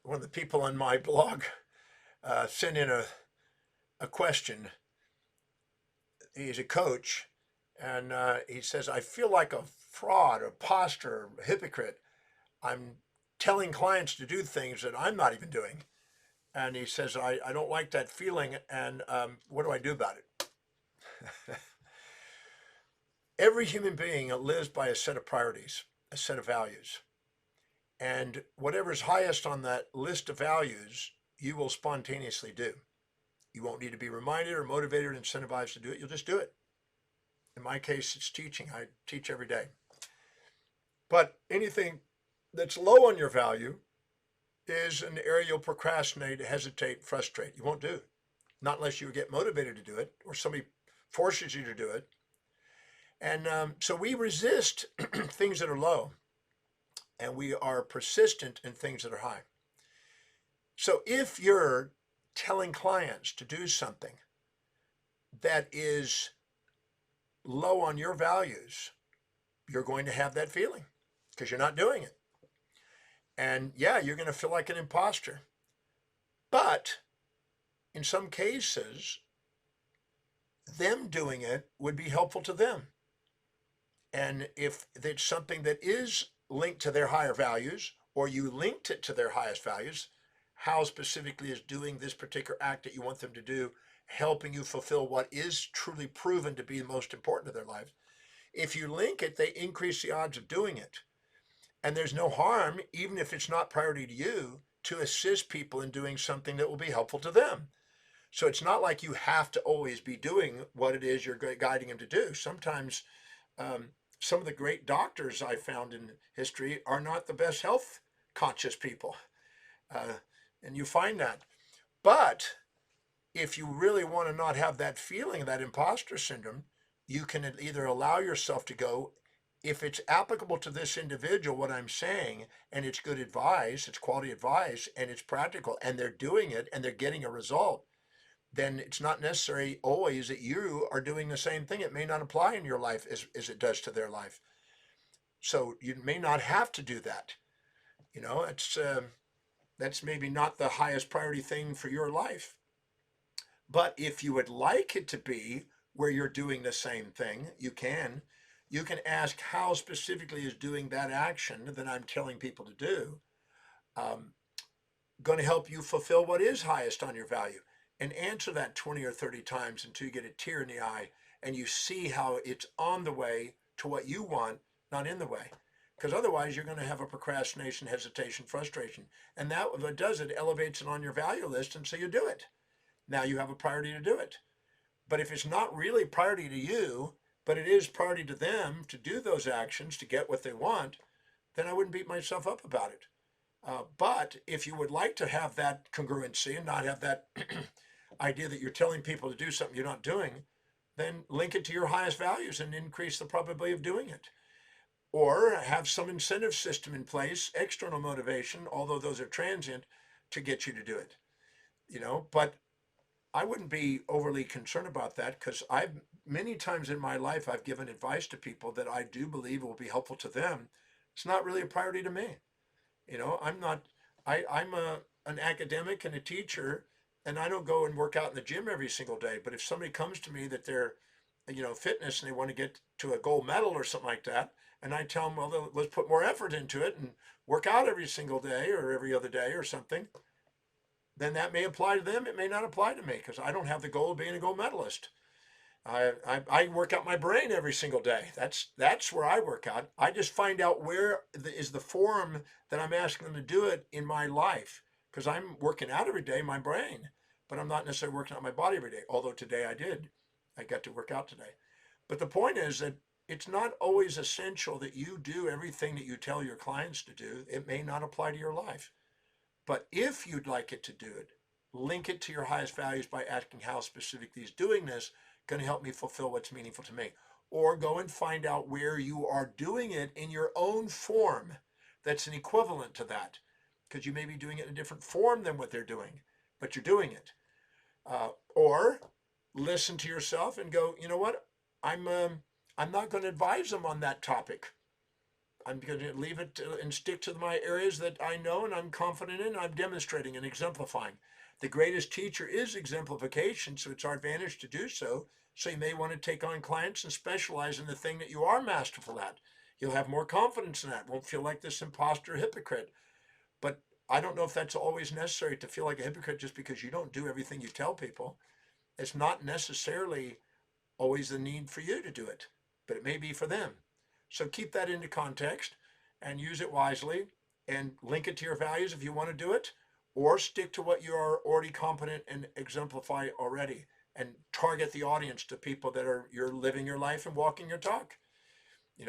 one of the people on my blog sent in a question. He's a coach, and he says, I feel like a fraud, a imposter, a hypocrite. I'm telling clients to do things that I'm not even doing. And he says, I don't like that feeling, and what do I do about it? Every human being lives by a set of priorities, a set of values. And whatever's highest on that list of values, you will spontaneously do. You won't need to be reminded or motivated or incentivized to do it. You'll just do it. In my case, it's teaching. I teach every day. But anything that's low on your value is an area you'll procrastinate, hesitate, frustrate. You won't do it. Not unless you get motivated to do it or somebody forces you to do it. And so we resist things that are low, and we are persistent in things that are high. So if you're telling clients to do something that is low on your values, you're going to have that feeling because you're not doing it. And yeah, you're going to feel like an imposter. But in some cases, them doing it would be helpful to them. And if it's something that is linked to their higher values, or you linked it to their highest values, how specifically is doing this particular act that you want them to do helping you fulfill what is truly proven to be the most important to their lives? If you link it, they increase the odds of doing it. And there's no harm, even if it's not priority to you, to assist people in doing something that will be helpful to them. So it's not like you have to always be doing what it is you're guiding them to do. Sometimes some of the great doctors I found in history are not the best health conscious people. And you find that. But if you really want to not have that feeling, that imposter syndrome, you can either allow yourself to go, if it's applicable to this individual, what I'm saying, and it's good advice, it's quality advice, and it's practical, and they're doing it, and they're getting a result, then it's not necessary always that you are doing the same thing. It may not apply in your life as it does to their life. So you may not have to do that. You know, that's maybe not the highest priority thing for your life. But if you would like it to be where you're doing the same thing, you can. You can ask how specifically is doing that action that I'm telling people to do going to help you fulfill what is highest on your value, and answer that 20 or 30 times until you get a tear in the eye and you see how it's on the way to what you want, not in the way. Because otherwise you're going to have a procrastination, hesitation, frustration. And that, what does, it elevates it on your value list, and so you do it. Now you have a priority to do it. But if it's not really priority to you, but it is priority to them to do those actions to get what they want, then I wouldn't beat myself up about it. But if you would like to have that congruency and not have that idea that you're telling people to do something you're not doing, then link it to your highest values and increase the probability of doing it. Or have some incentive system in place, external motivation, although those are transient, to get you to do it. You know, but I wouldn't be overly concerned about that, because I've many times in my life I've given advice to people that I do believe will be helpful to them. It's not really a priority to me. You know, I'm not. I'm an academic and a teacher, and I don't go and work out in the gym every single day. But if somebody comes to me that they're, you know, fitness and they want to get to a gold medal or something like that, and I tell them, well, let's put more effort into it and work out every single day or every other day or something, then that may apply to them. It may not apply to me, because I don't have the goal of being a gold medalist. I work out my brain every single day. That's where I work out. I just find out where is the form that I'm asking them to do it in my life, because I'm working out every day, my brain, but I'm not necessarily working out my body every day. Although today I did. I got to work out today. But the point is that it's not always essential that you do everything that you tell your clients to do. It may not apply to your life. But if you'd like it to do it, link it to your highest values by asking how specifically is doing this going to help me fulfill what's meaningful to me. Or go and find out where you are doing it in your own form that's an equivalent to that, because you may be doing it in a different form than what they're doing, but you're doing it. Or listen to yourself and go, you know what, I'm not going to advise them on that topic. I'm going to leave it and stick to my areas that I know and I'm confident in. I'm demonstrating and exemplifying. The greatest teacher is exemplification, so it's our advantage to do so. So you may want to take on clients and specialize in the thing that you are masterful at. You'll have more confidence in that. Won't feel like this imposter hypocrite. But I don't know if that's always necessary to feel like a hypocrite just because you don't do everything you tell people. It's not necessarily always the need for you to do it, but it may be for them. So keep that into context and use it wisely and link it to your values if you want to do it, or stick to what you are already competent and exemplify already and target the audience to people that are you're living your life and walking your talk.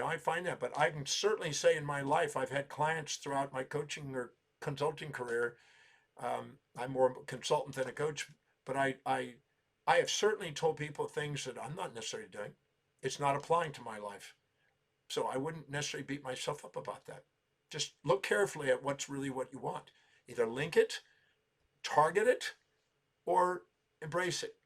I find that, but I can certainly say in my life, I've had clients throughout my coaching or consulting career. I'm more a consultant than a coach, but I have certainly told people things that I'm not necessarily doing. It's not applying to my life. So I wouldn't necessarily beat myself up about that. Just look carefully at what's really what you want. Either link it, target it, or embrace it.